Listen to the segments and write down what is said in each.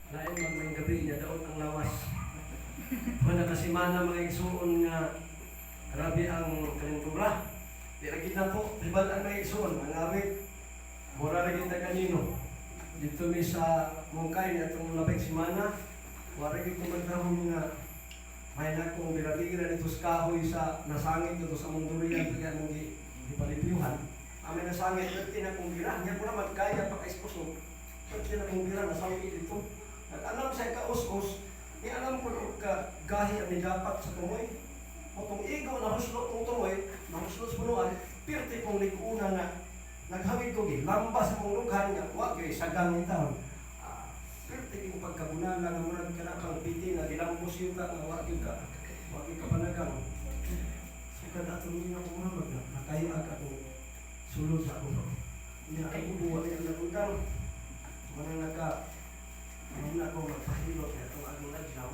Lain magmayang gabi niya daot ang lawas. Kung nakasimana mga igsuon nga grabe ang kalintura. Di lagi na po, ribal ang mga igsuon, ang awit. Mura lagi na kanino. Dito mi sa mungkay niya itong labing simana. Wala lagi kong magdahon nga may na kong birabigira nito sa kahoy sa nasangit dito sa mundurian kaya nang ipalipiyuhan. Amin nasangit, pwede na kong bira. Hindi ko na magkaya pagka-esposo. Pwede na kong bira, nasangit dito. At alam sa ika-us-us, alam ko ka gahi ang dapat sa tumoy. O itong igo na huslot ng tumoy, na huslot sa punuan, pirti kong liguna na naghawid ko lambas mong lughan nga, wag yung sagang yung taon. Pirti kong pagkabunan lang, murag ka na kang piti na dilambos yung ka, wag yung ka panagang. So kada tuloy na kong mamag na, nakayo agad kong sulod sa ako. Hindi na kayo buwa yung nagundang. Manang hindi na ako magpahilot na itong aging adlaw.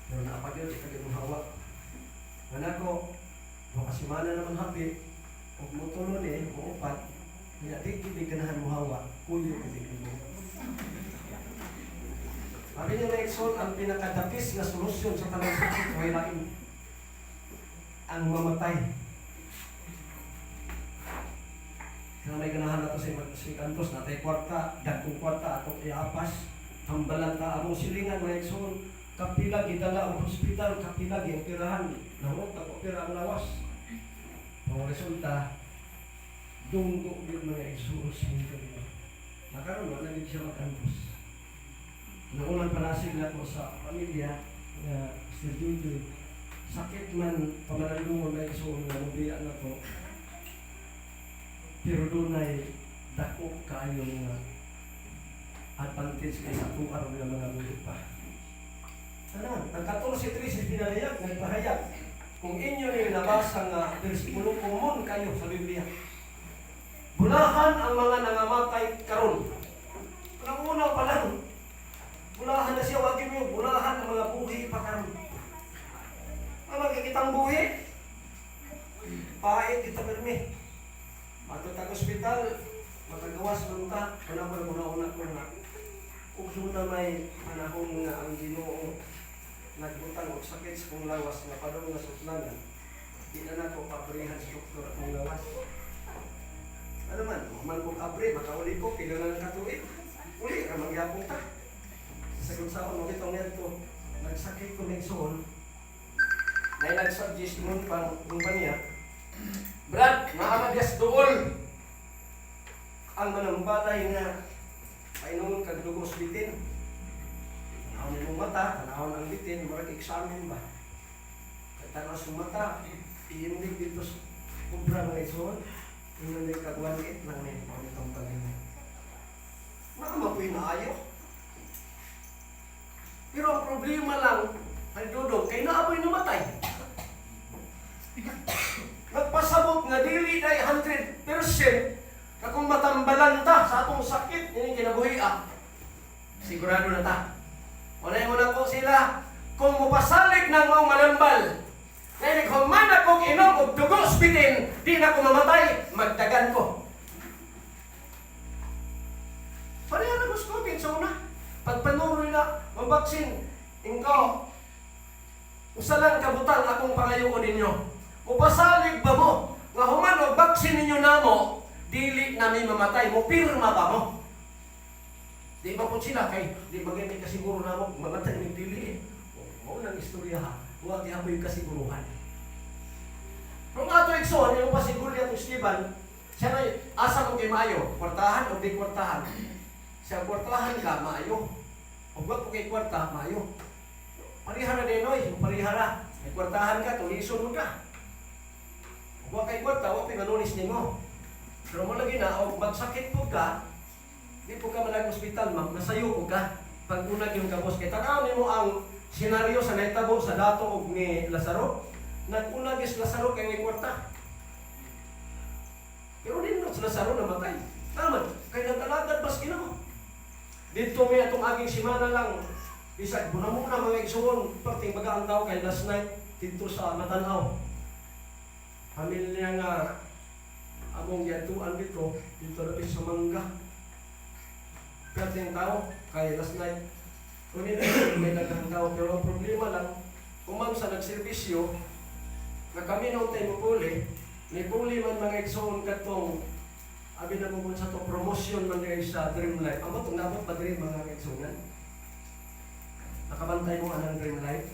Pero naapagyan sa kagitong hawa. Mana ko, makasimana naman hapit, kung mutulon muupat, kaya di ganahan mo hawa, kuyo ka mo. Sabi niyo na Exxon, ang pinakadapis na solusyon sa tanong sakit, may lain ang mamatay. Kaya may ganahan na ito si Cantos na tayo kwarta, dagkong kwarta, atong iapas, hambalan ta, among silingan mga Exxon, kapila, gidala ang hospital, kapila, gioperahan, nahurot, nag-opera ang lawas. Ang resulta, dunggo yun mga Exxon, nakaroon, wala din siya mag-Cantos. Naunang panasig na po sa pamilya, Sir Juju, sakit man, pamalalungon mga Exxon, na mubiya na po, pero doon ay dako kayong advantage kay sa tuwar ng mga bulit pa. Ano? Ang 14:13 pinahayag, nagpahayag. Kung inyo yung nabasa nga versikulo, kumon kayo sa Biblia. Bulahan ang mga nangamatay karon. Ang una pa lang, bulahan na siya, wagin mo, bulahan ang mga buhi pa karon. Ang magkikitang buhi, pahit kita permi. Matutag ospital, matagawas mo ka, una-una ko na. Kung suna may panahon nga ang Ginoo nagbutang o sakit sa kong lawas na padong na sutlanan, di na ko kabrihan sa doktor at mong lawas. Ano man kong abri, makauli ko, pila na nakatuit. Uli, ka magyapong ta. Sagot sa ako, itong neto, nagsakit ko ng soon, na nag-suggest mo pang kumpanya, Brad, maamadyas dool ang manambalay na painuman kag lugos bitin. Tanawon ng mata, tanawon ang bitin, marag examen ba? Katanaw sa mata, iindig dito sa kubra ng ison, iindig kag 1.8 lang na yung itong pagin. Nakamapoy na ayo. Pero ang problema lang, ay dudog, kay naapoy namatay. Nagpasabot nga dili day 100% na kung matambalan ta sa atong sakit, ini kinabuhi sigurado na ta. Unay mo na po sila, kung mupasalig ng mga malambal, ngayon human akong inom o dugos bitin, di na ko mamatay, magdagan ko. Pareha na gusto ko, so na. Pagpanuroy na, mabaksin, ingko, usalan kabutang akong pangayoon ninyo. Mupasalig ba mo? Nga human o baksin ninyo na mo, dili nami mamatay mo, pirma ba mo? Di ba po sila kay, di ba ganyan kasiguro na mo, mamatay mo dili Oo nang istorya ha, huwag ihaboy kasiguruhan. Kung ato Exxon, yung pasiguro niya itong Esteban, siya na asa mo kay Mayo, kwartahan o di kwartahan. Siya kwartahan ka, Mayo. O wag po kay kwarta, Mayo. Parihara din oy, parihara. May kwartahan ka, tulison mo ka. Huwag kay kwarta, huwag pinanulis ninyo. Pero malagi na, o magsakit po ka, di po ka malang hospital, masayo po ka. Pag unag yung kapos, kaya tanawin mo ang senaryo sa naitabo sa dato o ni Lazaro. Nag-unag is Lazaro kay may kwarta. Pero din sa Lazaro namatay. Naman, kaya natalagad mas mo. Dito may atong aging simana lang. Bisag, muna mga igsuon, parting bagaan daw kay last night, dito sa Matanaw. Pamilya nga among yatuan dito na sa Mangga. kating tao, kaya last night, kunin may daghang tao, pero ang problema lang, kumang sa nagservisyo, na kami noon tayo mapuli, may puli man mga igsoon katong, abi na mo sa to promotion man guys sa Dream Life. Amo itong nabot ba diri mga igsoonan? Nakabantay mo anang Dream Life?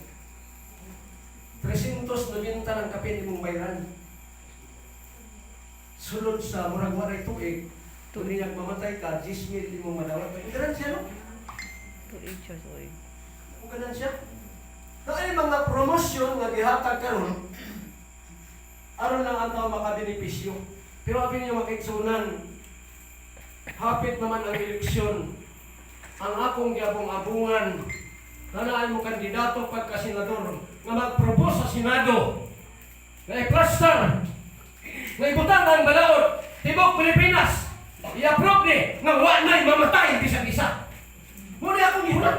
390 ng kape ni mong bayran. Sulod sa murag waray tuig, tuniyang mamatay ka, 10,000 di mong madawat. Ganun siya, no? Tuig siya, tuig. Kung ganun siya. Ay mga promosyon nga gihatag karon, aron lang ang tao makabenepisyo. Pero abi niyo makigsunan, hapit naman ang eleksyon. Ang akong giabong-abungan, nanaan mo kandidato pagka-senador, nga mag-propose sa Senado, na i-plaster, na ibutang ang balaod, tibok Pilipinas, i-approve ni, nga wanay mamatay bisag isa. Muna akong gihunan.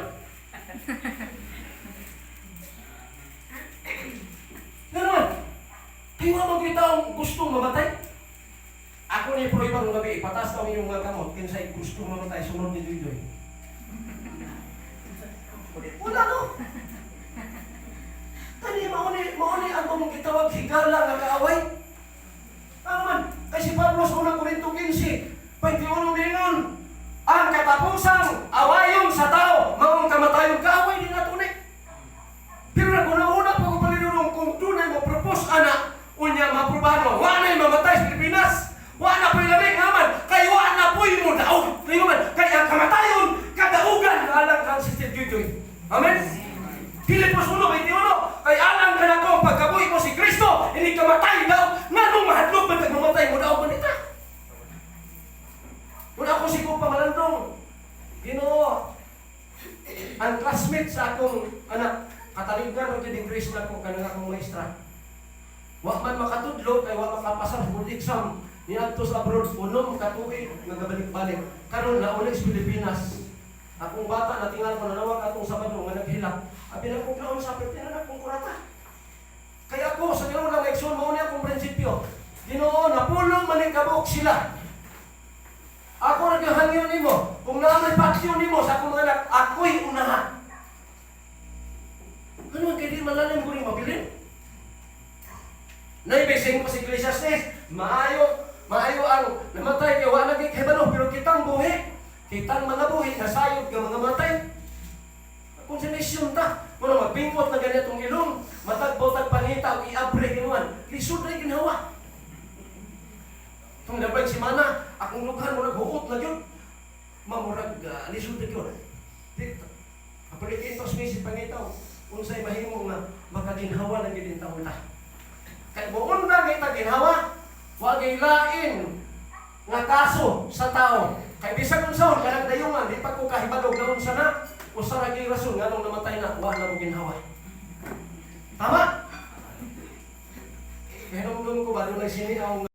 Gano'n, kayo nga mga taong gustong mamatay? Ako ni Pro ibang gabi, ipatas daw yung mga kamot, kinsay gustong mamatay, sunod ni Duy-Duy. Wala no? Tani, mauni ang mong gitawag higala nga kaaway. Ano man, kasi Pablo sa unang Korinto 15, 21 mingon, ang katapusang awayon sa tao, maong kamatayon kaaway din natunay. Pero naguna-una pa ko palinunong kung tunay mo propose anak, unya maprobano, wanay mamatay sa Pilipinas. Wala po'y labing naman, kay wala po'y mo daog. Kaya man, kaya kamatayon, kadaugan, alang kang si Duy-Duy. Amen? Filipos 1:21, kay alang ka na ko, pagkabuhi mo si Kristo, hindi kamatay daw, nga nung mahadlok, ba't mamatay mo daw manita? Muna ako siguro pamalandong, Ginoo, ang classmate sa akong anak, kataligan o din grace na ko, kanang akong maestra. Wa man makatudlo, kay wa makapasar sa board exam, niadto sa abroad, unom katuig, nagabalik-balik. Karon na ulit sa Pilipinas. Akong bata, natingal ko, nanawag atong Sabado, nga naghilak. Abi na kong kaon sa pertinan akong kurata. Kaya ako, sa Ginoo lang, ekson, mauni akong prinsipyo. Ginoo, napulong manikabok sila. Ako naghangyo nimo, kung naamay paksyon nimo sa akong mga anak, ako'y unahan. Ano ang kaya di malalim ko rin mabilin? Naibising ko si Ecclesiastes, maayo ang namatay kaya wala naging hebalo, pero kitang buhi, kitang mga buhi, nasayod ka mga matay. Kung sinisyon ta, kung na magbingot na ganitong ilong, matagbo-tag pangita o i-abre ginuan, lisod na ginawa. Kung nabay si Mana, akong lughan mo naghuot na yun, mamurag lisod na yun. Kapalitin ito sa pangitaw, kung sa'y mahimong na makaginhawa ng gilintaw na. Kaya buon na may taginhawa, huwag ilain nga kaso sa tao. Kaya bisag kung saan, kanang dayungan, di pa ko kahibadog na sana, o sa raging rason, nga nung namatay na, huwag na mo ginhawa. Tama? Kaya nung ko ba, doon nagsiniaw